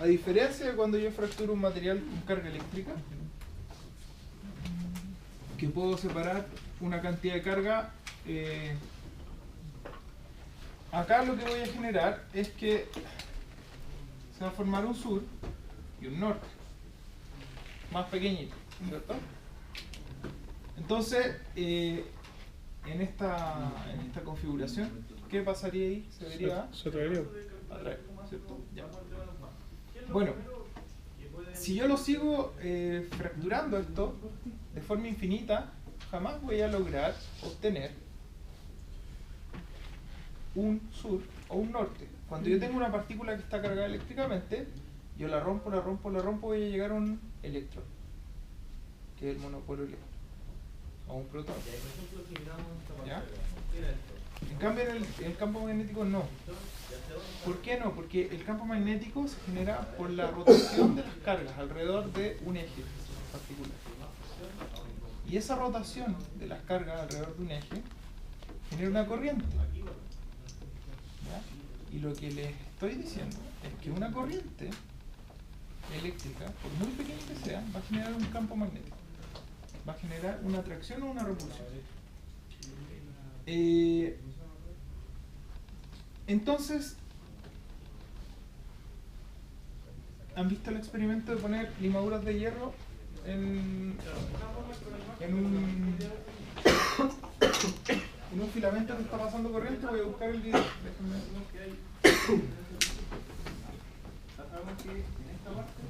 A diferencia de cuando yo fracturo un material con carga eléctrica, que puedo separar una cantidad de carga, acá lo que voy a generar es que se va a formar un sur y un norte, más pequeñito, ¿cierto? Entonces, en esta configuración, ¿qué pasaría ahí? ¿Se vería? Se traería. Atraer, ¿cierto? Ya. Bueno, si yo lo sigo fracturando esto de forma infinita, jamás voy a lograr obtener un sur o un norte. Cuando yo tengo una partícula que está cargada eléctricamente, yo la rompo, voy a llegar a un electrón, que es el monopolo eléctrico, o un protón. ¿Ya? En cambio, en el campo magnético no. ¿Por qué no? Porque el campo magnético se genera por la rotación de las cargas alrededor de un eje particular. Y esa rotación de las cargas alrededor de un eje genera una corriente. ¿Ya? Y lo que les estoy diciendo es que una corriente eléctrica, por muy pequeña que sea, va a generar un campo magnético. Va a generar una atracción o una repulsión. Entonces, ¿han visto el experimento de poner limaduras de hierro en un filamento que está pasando corriente? Voy a buscar el video. Déjenme. Sabemos que en esta parte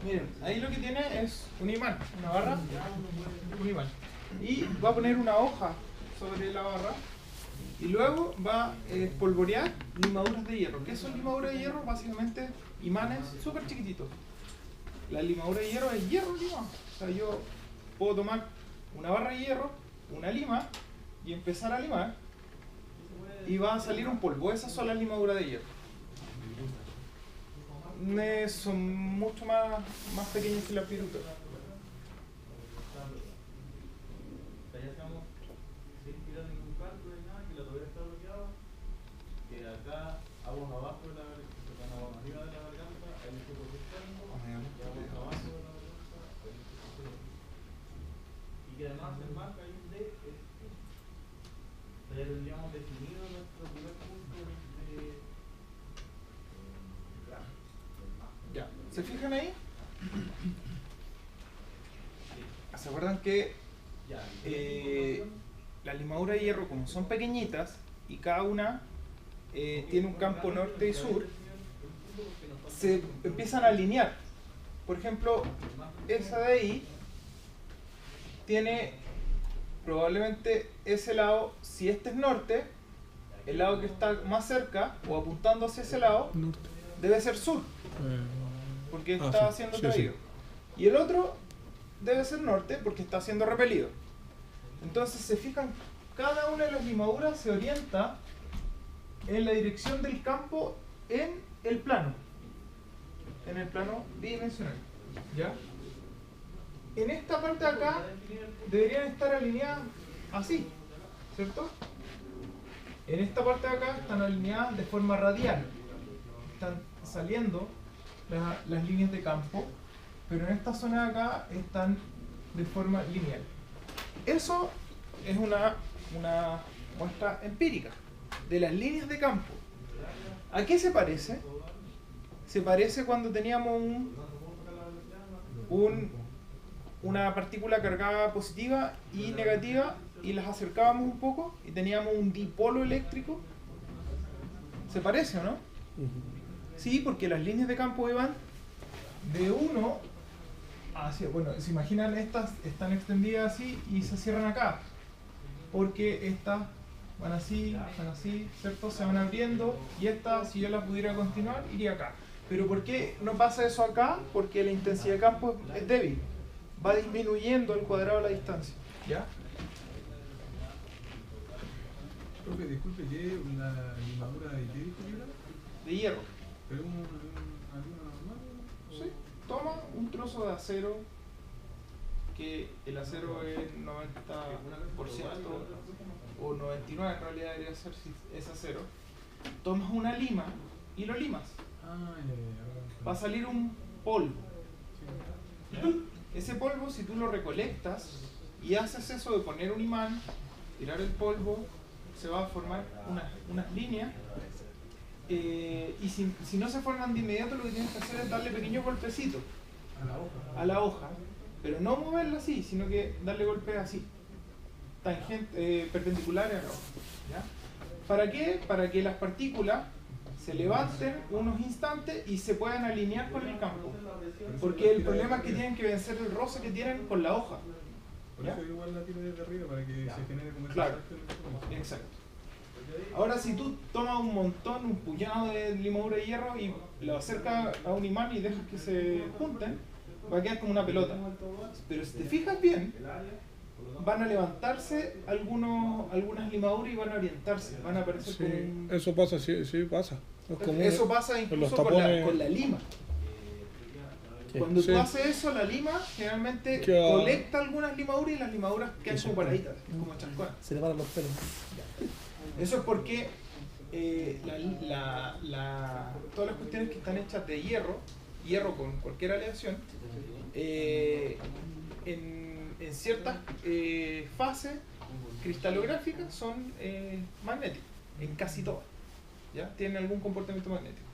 miren, ahí lo que tiene es un imán, una barra, un imán. Y va a poner una hoja sobre la barra y luego va a espolvorear limaduras de hierro. ¿Qué son limaduras de hierro? Básicamente imanes súper chiquititos. La limadura de hierro es hierro limado. O sea, yo puedo tomar una barra de hierro, una lima y empezar a limar y va a salir un polvo. Esas son las limaduras de hierro. Son mucho más pequeñas que las pirutas. Y además el marca ahí un D ya tendríamos definido nuestro primer punto de Ya, ¿se fijan ahí? ¿Se acuerdan que las limaduras de hierro, como son pequeñitas y cada una tiene un campo norte y sur, se empiezan a alinear? Por ejemplo, esa de ahí tiene probablemente ese lado, si este es norte, el lado que está más cerca o apuntando hacia ese lado debe ser sur. porque Ah, está sí, siendo sí, traído. Y el otro debe ser norte porque está siendo repelido. Entonces, se fijan, cada una de las limaduras se orienta en la dirección del campo en el plano bidimensional. ¿Ya? En esta parte de acá deberían estar alineadas así, ¿cierto? En esta parte de acá están alineadas de forma radial. Están saliendo las líneas de campo, pero en esta zona de acá están de forma lineal. Eso es una muestra empírica de las líneas de campo. ¿A qué se parece? Se parece cuando teníamos una partícula cargada positiva y negativa y las acercábamos un poco y teníamos un dipolo eléctrico. ¿Se parece o no? Sí, porque las líneas de campo iban de uno hacia... Bueno, se imaginan, estas están extendidas así y se cierran acá. Porque estas van así, ¿cierto? Se van abriendo y esta, si yo la pudiera continuar, iría acá. Pero ¿por qué no pasa eso acá? Porque la intensidad de campo es débil. Va disminuyendo al cuadrado de la distancia. ¿Ya? Profe, disculpe, ¿qué es una limadura de qué dijo que era? De hierro. ¿Es una harina normal? Sí. Toma un trozo de acero, que el acero es 90% o 99% en realidad debería ser si es acero. Tomas una lima y lo limas. Ah, Va a salir un polvo. ¿Ya? Ese polvo, si tú lo recolectas y haces eso de poner un imán, tirar el polvo, se va a formar unas líneas. Y si no se forman de inmediato, lo que tienes que hacer es darle pequeños golpecitos a la hoja, pero no moverla así, sino que darle golpes así, perpendiculares a la hoja. ¿Ya? ¿Para qué? Para que las partículas se levanten unos instantes y se puedan alinear con el campo. Porque el problema es que tienen que vencer el roce que tienen con la hoja. Por ¿Ya? eso igual la tiro desde arriba, para que se genere como ese Claro. salto en el fondo. Exacto. Ahora, si tú tomas un puñado de limadura de hierro y lo acercas a un imán y dejas que se junten, va a quedar como una pelota. Pero si te fijas bien, van a levantarse algunas limaduras y van a orientarse, van a aparecer Sí, como un... eso pasa, sí pasa. Es común Eso pasa en los incluso tapones. con la lima. Sí. Cuando Sí. tú haces eso, la lima generalmente Queda- colecta algunas limaduras y las limaduras quedan como paraditas, como chasconas. Se le paran los pelos. Eso es porque todas las cuestiones que están hechas de hierro con cualquier aleación, en ciertas fases cristalográficas son magnéticas, en casi todas. ¿Ya? Tienen algún comportamiento magnético.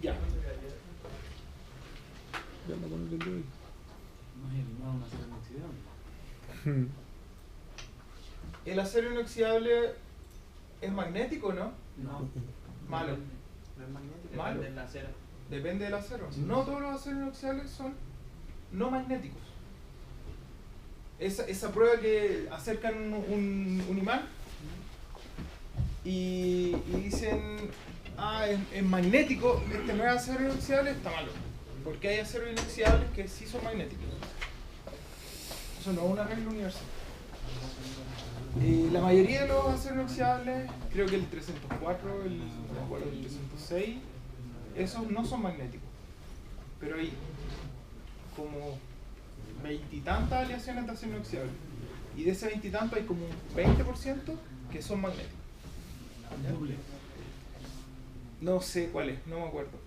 Ya. Ya no pones el dedo ahí. No hay eliminado una serie inoxidable. ¿El acero inoxidable es magnético o no? No. Malo. No es magnético, Malo. depende del acero. Depende del acero. No todos los aceros inoxidables son no magnéticos. Esa prueba que acercan un imán y dicen, es magnético, este no es acero inoxidable, está malo. Porque hay aceros inoxidables que sí son magnéticos. Eso no es una regla universal. La mayoría de los aceros inoxidables, creo que el 304, el 306, esos no son magnéticos. Pero hay como veintitantas aleaciones de acero inoxidable. Y de ese veintitantos hay como un 20% que son magnéticos. ¿Ya? No sé cuál es, no me acuerdo.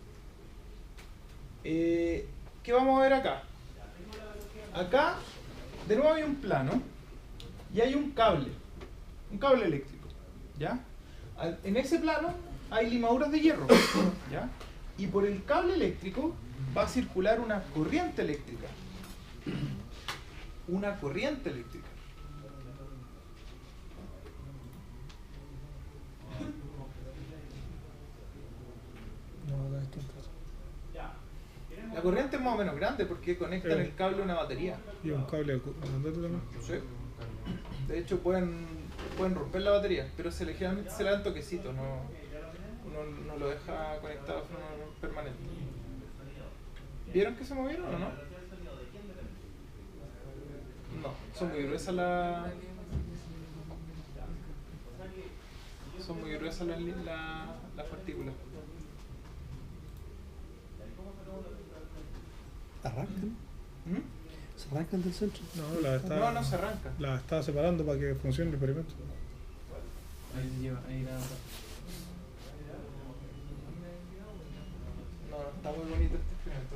¿Qué vamos a ver acá? Acá, de nuevo hay un plano y hay un cable eléctrico, ¿ya? En ese plano hay limaduras de hierro, ¿ya? Y por el cable eléctrico va a circular una corriente eléctrica. Una corriente eléctrica. No, acá está en casa. La corriente es más o menos grande porque conectan el cable a una batería. Y un cable grandote también. Sí. De hecho pueden romper la batería, pero se le dan toquecitos, no lo deja conectado de forma permanente. ¿Vieron que se movieron o no? No, son muy gruesas las partículas. ¿Arrancan? ¿Mm? ¿Se arrancan del centro? No, la está, No, no se arranca. la está separando para que funcione el experimento. Ahí se lleva, ahí la. No, está muy bonito este experimento.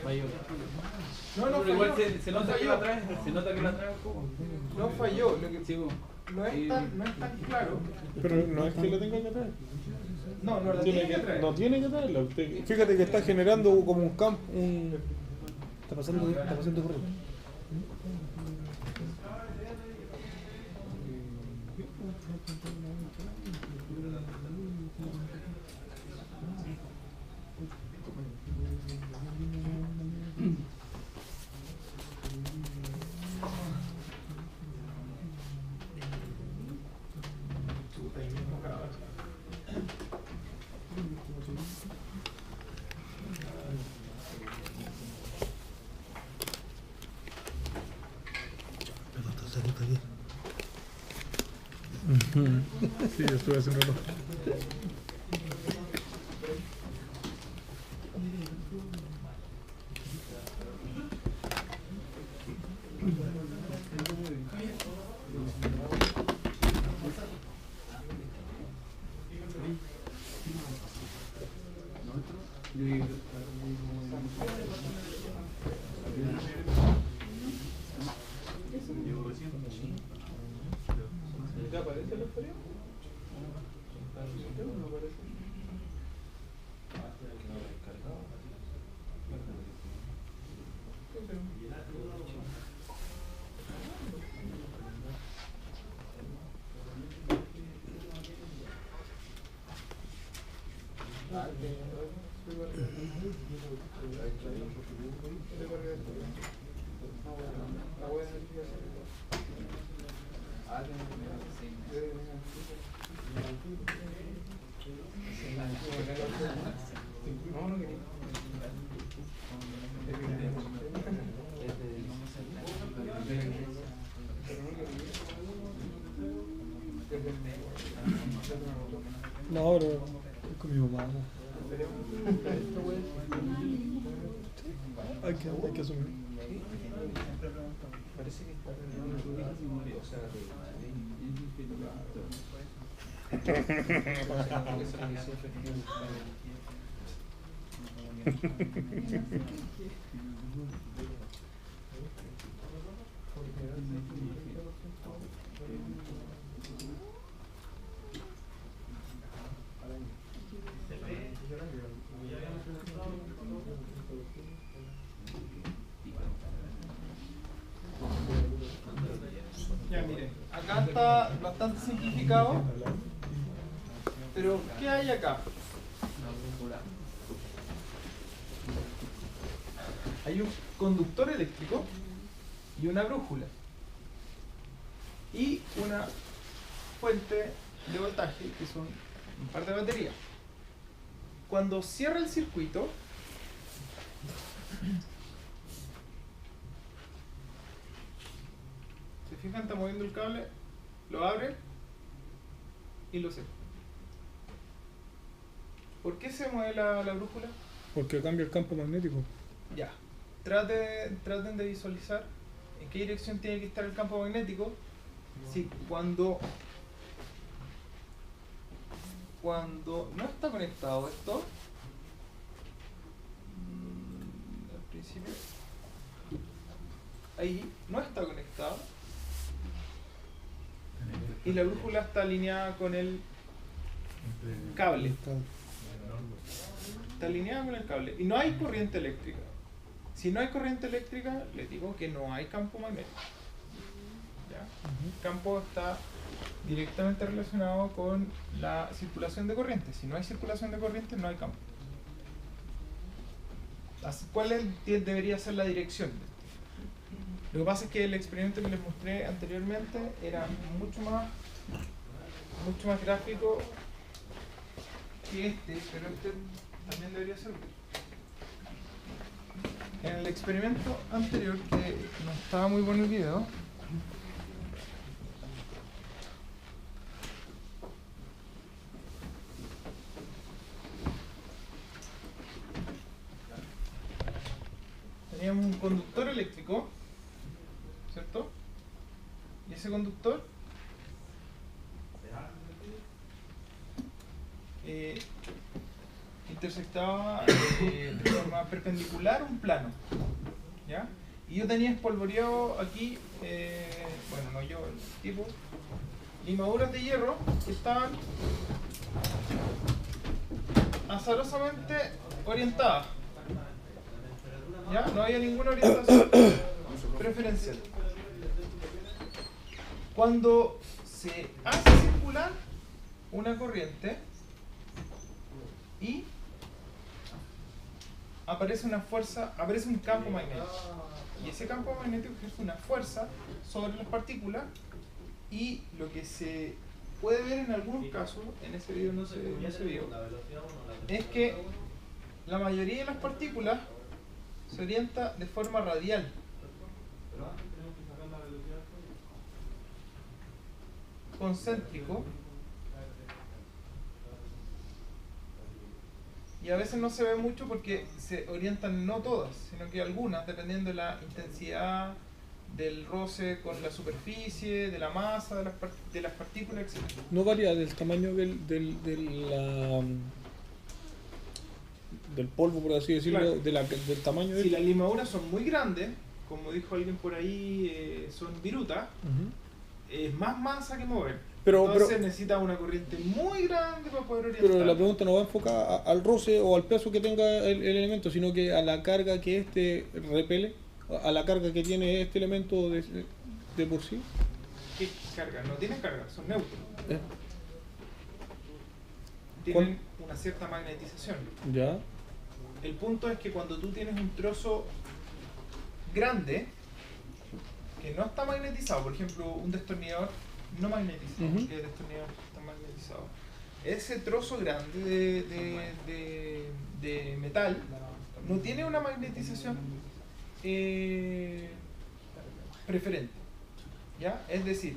Falló. No Pero igual falló. se No nota que falló. la trae, se nota que la trae un poco. No falló. Lo que Sí, po. no es tan claro. Pero no es que lo tenga que traer. No, no la tiene que traer. No tiene que traerlo. Fíjate que está generando como un campo. Está pasando corriente. Chuta, ahí mismo graba. Pero está cerquita aquí. Sí, yo estuve hace un rato. ¿Ya aparece la historia? No aparece. No, pero es con mi mamá. Hay que asumir. Parece que está Ya miren, acá está bastante simplificado, pero ¿qué hay acá? Hay un conductor eléctrico y una brújula y una fuente de voltaje que son un par de baterías. Cuando cierra el circuito, ¿se fijan? Está moviendo el cable, lo abre y lo sepa. ¿Por qué se mueve la brújula? Porque cambia el campo magnético. Ya. Traten de visualizar en qué dirección tiene que estar el campo magnético. Si cuando no está conectado esto, al principio, ahí no está conectado y la brújula está alineada con el cable. Está alineada con el cable y no hay corriente eléctrica. Si no hay corriente eléctrica, les digo que no hay campo magnético. ¿Ya? El campo está directamente relacionado con la circulación de corriente. Si no hay circulación de corriente, no hay campo. Debería ser la dirección? Lo que pasa es que el experimento que les mostré anteriormente era mucho más gráfico que este, pero este también debería ser útil. En el experimento anterior, que no estaba muy bueno el video, teníamos un conductor eléctrico, ¿cierto? Y ese conductor intersectaba de forma perpendicular un plano, ¿ya? Y yo tenía espolvoreado aquí, bueno, no yo, el tipo, limaduras de hierro que estaban azarosamente orientadas, ¿ya? No había ninguna orientación preferencial. Cuando se hace circular una corriente y aparece una fuerza, aparece un campo magnético, y ese campo magnético ejerce una fuerza sobre las partículas, y lo que se puede ver en algunos casos, en ese video no se vio, es que la mayoría de las partículas se orienta de forma radial. Concéntrico, y a veces no se ve mucho porque se orientan no todas, sino que algunas, dependiendo de la intensidad del roce con la superficie, de la masa de las partículas, etc. No varía del tamaño del polvo, por así decirlo, Claro. del tamaño Si las limaduras son muy grandes, como dijo alguien por ahí, son virutas, Ujú. es más masa que mover. Pero- Entonces pero- necesita una corriente muy grande para poder orientar. Pero la pregunta no va enfocada al roce o al peso que tenga el elemento, sino que a la carga que este repele, a la carga que tiene este elemento de por sí. ¿Qué carga? No tienen carga, son neutros. Eh, Tienen una cierta magnetización. Ya. El punto es que cuando tú tienes un trozo grande que no está magnetizado, por ejemplo, un destornillador no magnetiza, Ujú. porque el destornillador está magnetizado. Ese trozo grande de metal no tiene una magnetización preferente, ¿ya? Es decir,